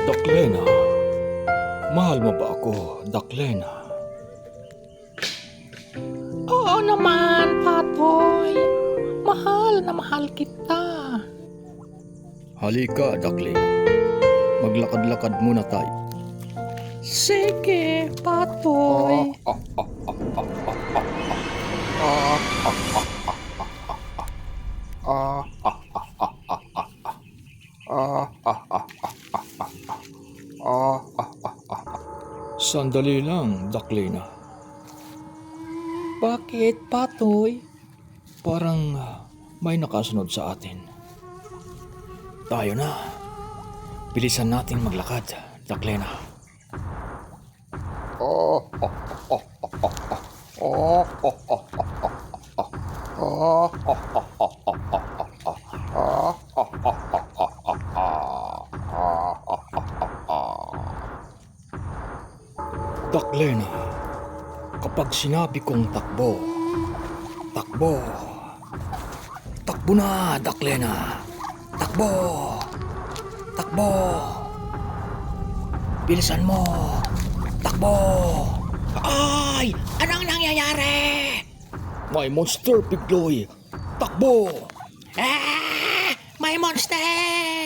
Daklena, mahal mo ba ako, Daklena? Oo naman, Patoy. Mahal na mahal kita. Halika, Daklena. Maglakad-lakad muna tayo. Sige, Patoy. Sandali lang, Daklena. Bakit, Patoy? Parang may nakasunod sa atin. Tayo na. Bilisan nating maglakad, Daklena. Daklena, kapag sinabi kong takbo, takbo. Takbo na, Daklena. Takbo. Takbo. Bilisan mo. Takbo. Ay! Anong nangyayari? May monster, Pigloy. Takbo. Ah! May monster!